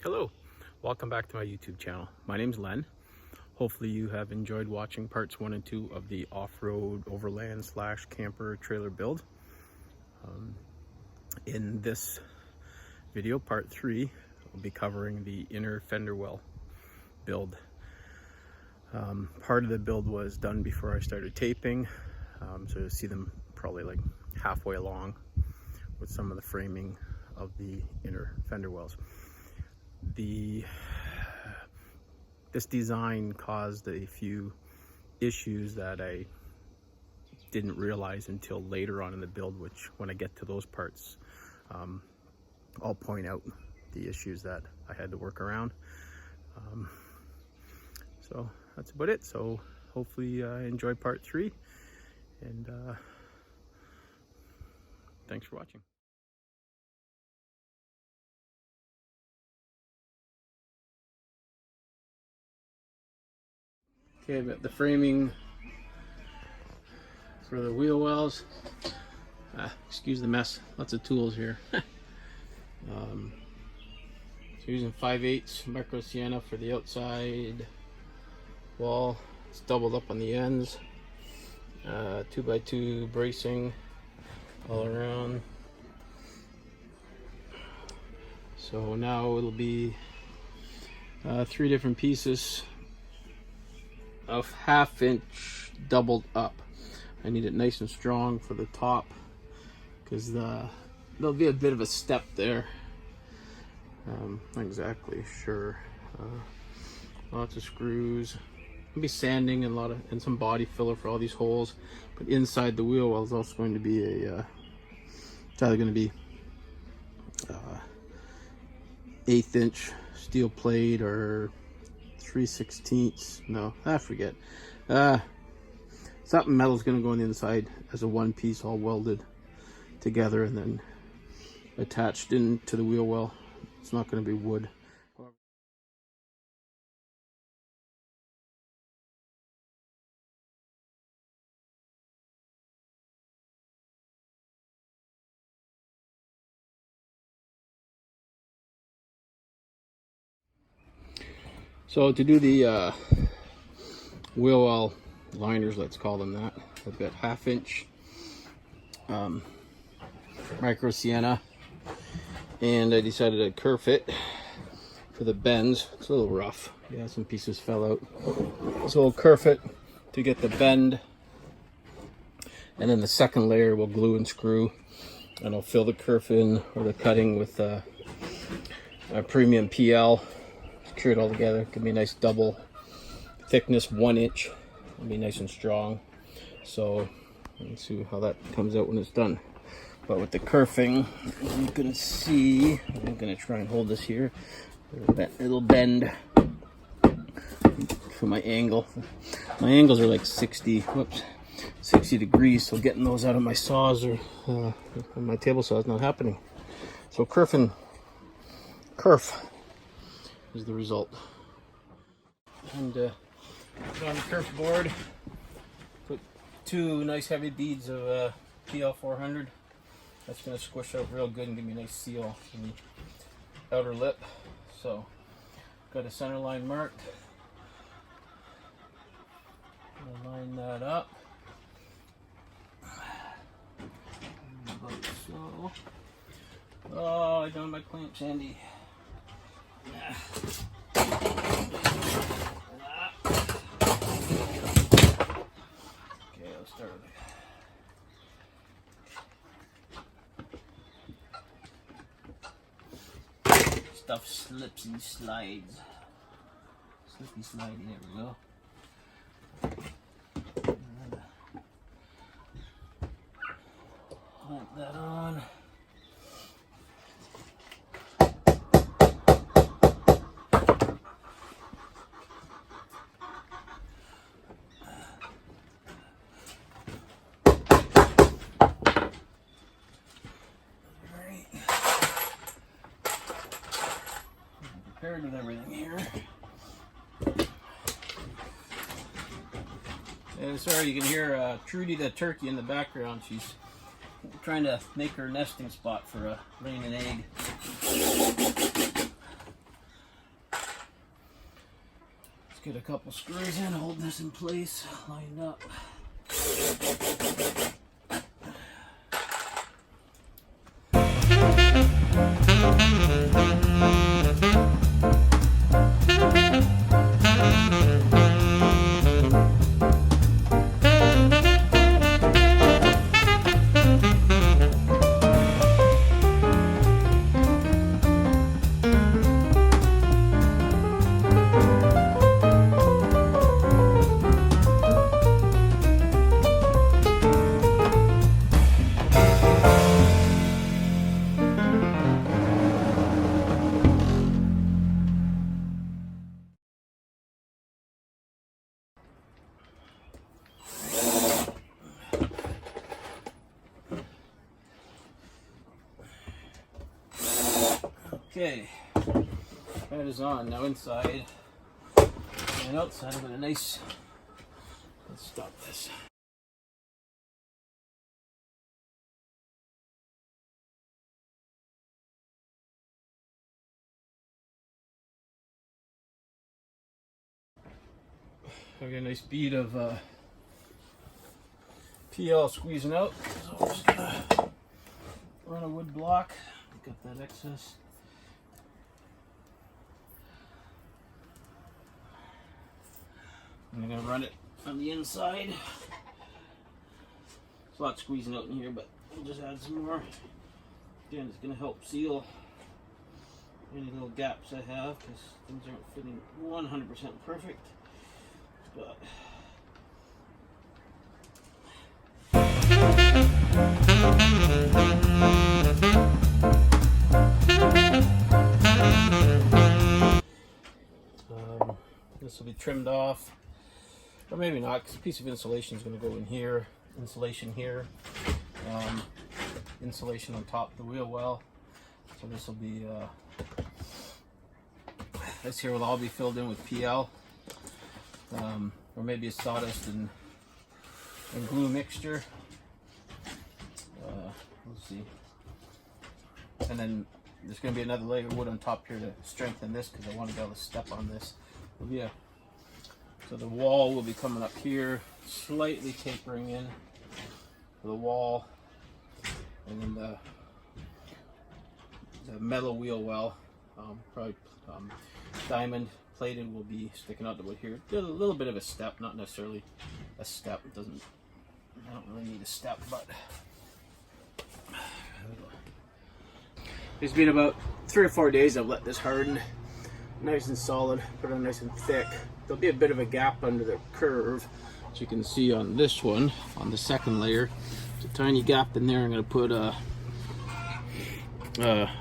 Hello, welcome back to my YouTube channel. My name's Len. Hopefully you have enjoyed watching parts 1 and 2 of the off-road overland / camper trailer build. In this video, part 3, we'll be covering the inner fender well build. Part of the build was done before I started taping, so you'll see them probably like halfway along with some of the framing of the inner fender wells. This design caused a few issues that I didn't realize until later on in the build, which when I get to those parts, I'll point out the issues that I had to work around. So that's about it. So hopefully enjoy part 3, and thanks for watching. Okay, I've got the framing for the wheel wells. Excuse the mess, lots of tools here. So using 5/8 micro sienna for the outside wall. It's doubled up on the ends. 2x2 bracing all around. So now it'll be 3 different pieces of 1/2 inch doubled up. I need it nice and strong for the top because there'll be a bit of a step there. Not exactly sure. Lots of screws. I'll be sanding and some body filler for all these holes. But inside the wheel well is also going to be it's either going to be 1/8 inch steel plate or 3/16. No, I forget. Something metal's going to go on the inside as a one piece, all welded together and then attached into the wheel well. It's not going to be wood. So to do the wheel well liners, let's call them that, I've got 1/2 inch micro sienna, and I decided to kerf it for the bends. It's a little rough, yeah, some pieces fell out, so we'll kerf it to get the bend, and then the second layer we'll glue and screw, and I'll fill the kerf in or the cutting with a premium PL. Secure it all together. Give me a nice double thickness, 1 inch. It'll be nice and strong. So let's see how that comes out when it's done. But with the kerfing, you can see, I'm gonna try and hold this here. It'll bend for my angle. My angles are like 60 degrees, so getting those out of my saws or my table saw is not happening. So kerf is the result. And on the kerf board, put 2 nice heavy beads of PL 400. That's going to squish out real good and give me a nice seal in the outer lip. So got a center line marked. I'll line that up. About so. Oh, I don't have my clamps handy. Okay, let's start with it. Stuff slips and slides. Slippy slidey, there we go. Clamp that on. Prepared with everything here. And sorry, you can hear Trudy the turkey in the background. She's trying to make her nesting spot for laying an egg. get a couple screws in, hold this in place, lined up. Okay, that is on. Now inside and outside, I've got a nice, let's stop this. I've got a nice bead of PL squeezing out. So I'm just gonna run a wood block, got that excess. I'm going to run it on the inside. There's a lot squeezing out in here, but we'll just add some more. Again, it's going to help seal any little gaps I have, because things aren't fitting 100% perfect. But this will be trimmed off. Or maybe not, because a piece of insulation is going to go in here, insulation here, insulation on top of the wheel well. So this will be, this here will all be filled in with PL, or maybe a sawdust and glue mixture. We'll see. And then there's going to be another layer of wood on top here to strengthen this, because I want to be able to step on this. It'll be so the wall will be coming up here, slightly tapering in to the wall, and then the metal wheel well, probably diamond plated, will be sticking out the wood here. A little bit of a step, not necessarily a step. I don't really need a step, but it's been about 3 or 4 days I've let this harden. Nice and solid, put it on nice and thick. There'll be a bit of a gap under the curve, as you can see on this one, on the second layer. There's a tiny gap in there. I'm going to put a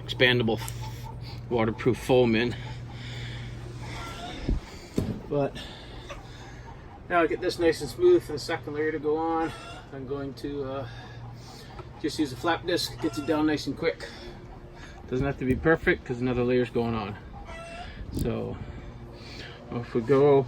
expandable waterproof foam in. But now I get this nice and smooth for the second layer to go on. I'm going to just use a flap disc, gets it down nice and quick. Doesn't have to be perfect because another layer's going on. So off we go.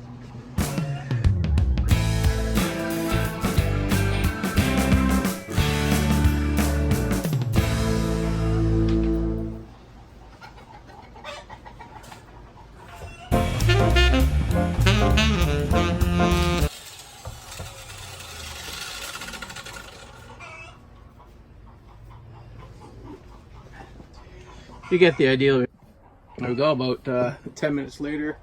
You get the idea. There we go, about 10 minutes later,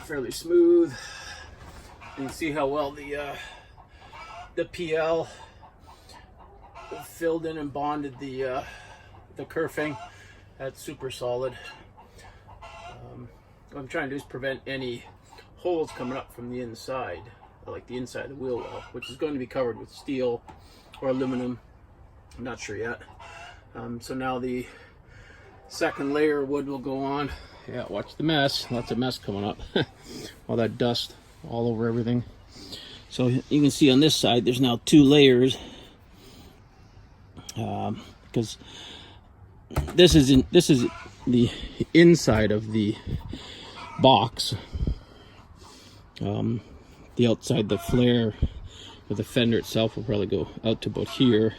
fairly smooth. You can see how well the PL filled in and bonded the kerfing. That's super solid. What I'm trying to do is prevent any holes coming up from the inside, like the inside of the wheel well, which is going to be covered with steel or aluminum. I'm not sure yet. So now the second layer of wood will go on. Yeah, watch the mess. Lots of mess coming up. All that dust all over everything. So you can see on this side there's now 2 layers, because this is the inside of the box. The outside, the flare or the fender itself will probably go out to about here.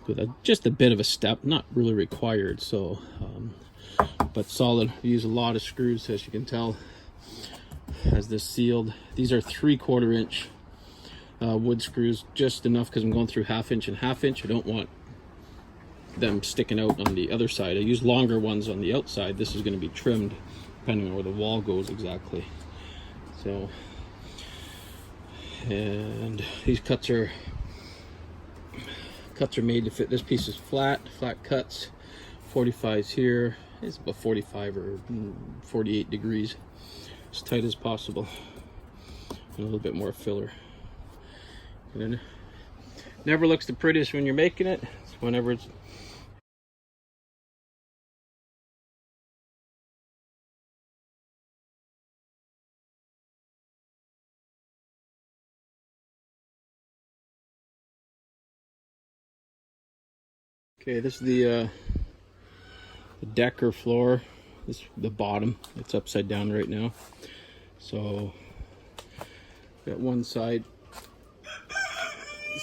With just a bit of a step, not really required. So but solid. I use a lot of screws, as you can tell. Has this sealed. These are 3/4 inch wood screws, just enough because I'm going through 1/2 inch and 1/2 inch. I don't want them sticking out on the other side. I use longer ones on the outside. This is going to be trimmed depending on where the wall goes exactly. So, and these cuts are made to fit. This piece is flat cuts. 45s here. It's about 45 or 48 degrees, as tight as possible, and a little bit more filler. And then never looks the prettiest when you're making it. It's whenever it's okay. This is the deck or floor. This the bottom. It's upside down right now. So got one side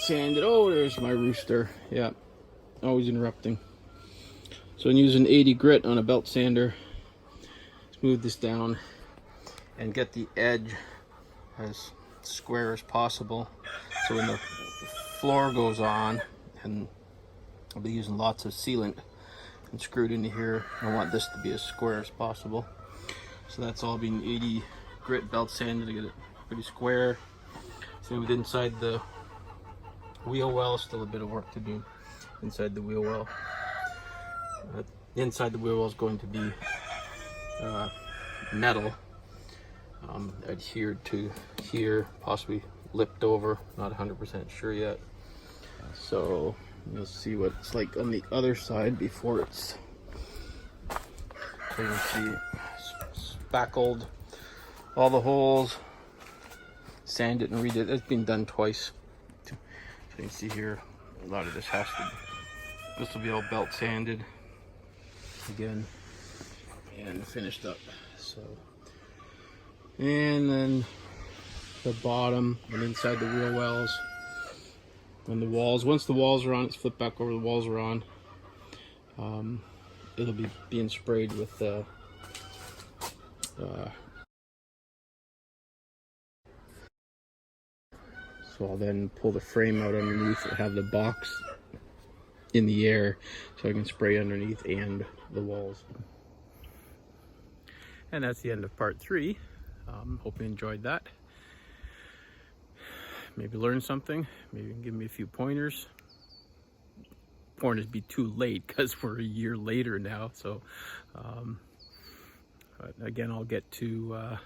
sanded. Oh, there's my rooster. Yeah, always interrupting. So I'm using 80 grit on a belt sander. Smooth this down and get the edge as square as possible. So when the floor goes on, and I'll be using lots of sealant and screwed into here, I want this to be as square as possible. So that's all being 80 grit belt sanded to get it pretty square. Same with inside the wheel well. Still a bit of work to do inside the wheel well. Inside the wheel well is going to be metal adhered to here, possibly lipped over. Not 100% sure yet. So you'll see what it's like on the other side before it's, so you can see spackled all the holes, sand it and read it. It's been done twice. So you can see here, a lot of this has to, this will be all belt sanded again and finished up. So, and then the bottom and inside the wheel wells and the walls. Once the walls are on, it's flipped back over, the walls are on. It'll be being sprayed with so I'll then pull the frame out underneath and have the box in the air so I can spray underneath and the walls. And that's the end of part 3. Hope you enjoyed that. Maybe learn something. Maybe give me a few pointers. Pointers be too late because we're a year later now. So but again, I'll get to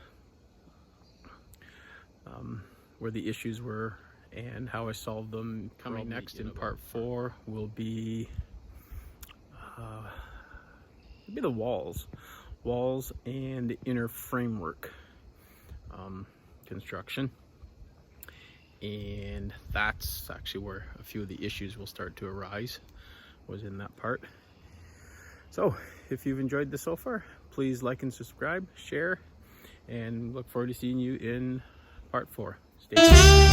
where the issues were and how I solved them. Coming next in part 4 will be the walls and inner framework construction, and that's actually where a few of the issues will start to arise, was in that part. So if you've enjoyed this so far, please like and subscribe, share, and look forward to seeing you in part 4. Stay tuned.